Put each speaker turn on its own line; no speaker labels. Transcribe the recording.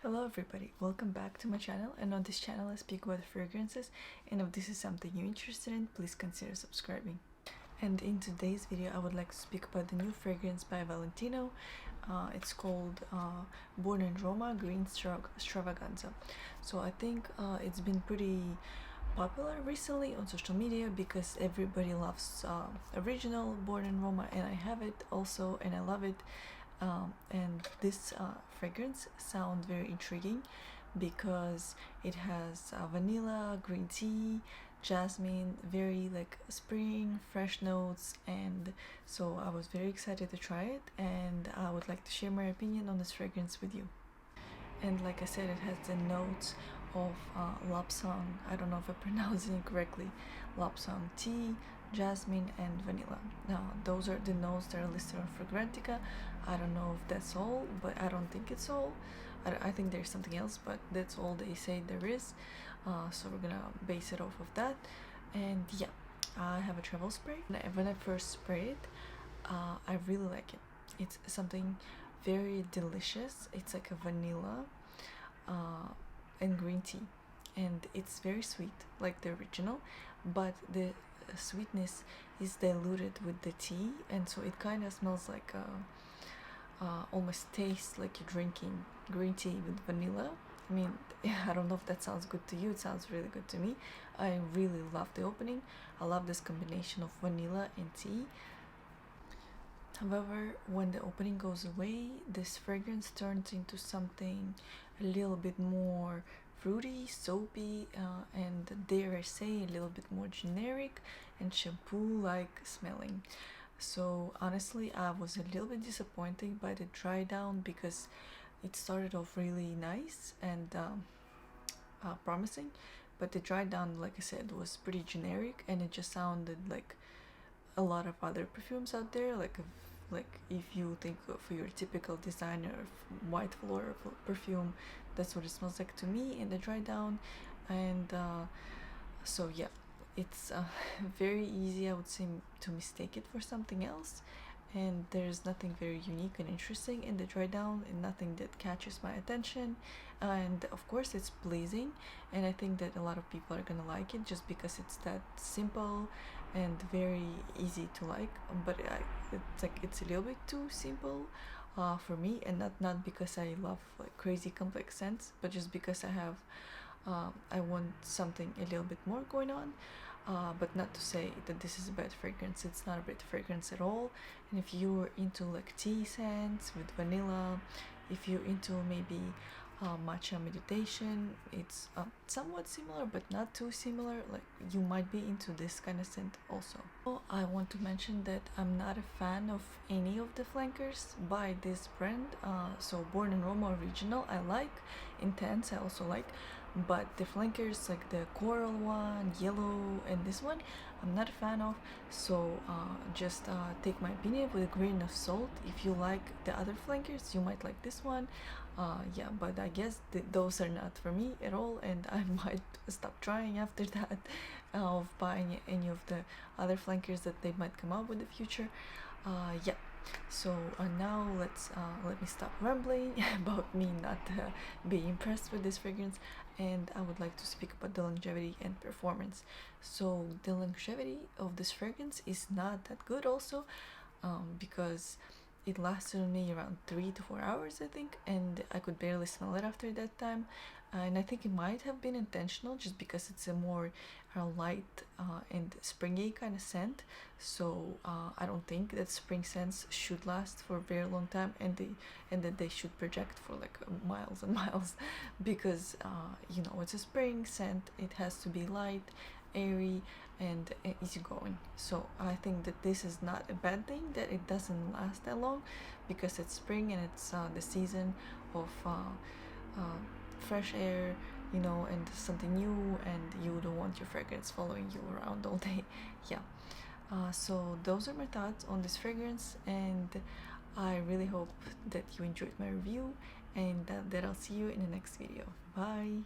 Hello everybody, welcome back to my channel, and on this channel I speak about fragrances, and if this is something you're interested in, please consider subscribing. And in today's video I would like to speak about the new fragrance by Valentino. It's called Born in Roma Green Stravaganza. So I think it's been pretty popular recently on social media because everybody loves original Born in Roma, and I have it also and I love it. And this fragrance sounds very intriguing because it has vanilla, green tea, jasmine, very like spring, fresh notes, and so I was very excited to try it, and I would like to share my opinion on this fragrance with you. And like I said, it has the notes of lapsang. I don't know if I'm pronouncing it correctly. Lapsang tea, jasmine, and vanilla. Now those are the notes that are listed on Fragrantica. I don't know if that's all, but I don't think it's all. I think there's something else, but that's all they say there is. So we're gonna base it off of that. And yeah, I have a travel spray. When I first spray it, I really like it. It's something very delicious. It's like a vanilla and green tea, and it's very sweet like the original, but the sweetness is diluted with the tea, and so it kind of smells like almost tastes like you're drinking green tea with vanilla. I mean, I don't know if that sounds good to you. It sounds really good to me. I really love the opening. I love this combination of vanilla and tea. However, when the opening goes away, this fragrance turns into something a little bit more fruity, soapy, and dare I say, a little bit more generic and shampoo-like smelling. So honestly, I was a little bit disappointed by the dry down because it started off really nice and promising, but the dry down, like I said, was pretty generic, and it just sounded like a lot of other perfumes out there, like if you think of your typical designer white floral perfume, that's what it smells like to me in the dry down. And so yeah, it's very easy, I would say, to mistake it for something else, and there's nothing very unique and interesting in the dry down, and nothing that catches my attention. And of course it's pleasing, and I think that a lot of people are gonna like it just because it's that simple and very easy to like. But it's a little bit too simple for me, and not because I love like crazy complex scents, but just because I want something a little bit more going on. But not to say that this is a bad fragrance. It's not a bad fragrance at all. And if you're into like tea scents with vanilla, if you're into maybe matcha meditation, it's somewhat similar but not too similar. Like, you might be into this kind of scent also. So I want to mention that I'm not a fan of any of the flankers by this brand. So Born in Roma original I like, Intense I also like, but the flankers like the coral one, yellow, and this one I'm not a fan of. So just take my opinion with a grain of salt. If you like the other flankers, you might like this one. Yeah, but I guess those are not for me at all, and I might stop trying after that of buying any of the other flankers that they might come out with in the future. Yeah, so now let me stop rambling about me not being impressed with this fragrance, and I would like to speak about the longevity and performance. So the longevity of this fragrance is not that good also, because it lasted on me around 3 to 4 hours, I think, and I could barely smell it after that time. And I think it might have been intentional just because it's a more light and springy kind of scent. So I don't think that spring scents should last for a very long time, and that they should project for like miles and miles, because you know, it's a spring scent. It has to be light, airy, and easygoing. So I think that this is not a bad thing that it doesn't last that long, because it's spring and it's the season of fresh air, you know, and something new, and you don't want your fragrance following you around all day. Yeah. So those are my thoughts on this fragrance, and I really hope that you enjoyed my review, and that I'll see you in the next video. Bye.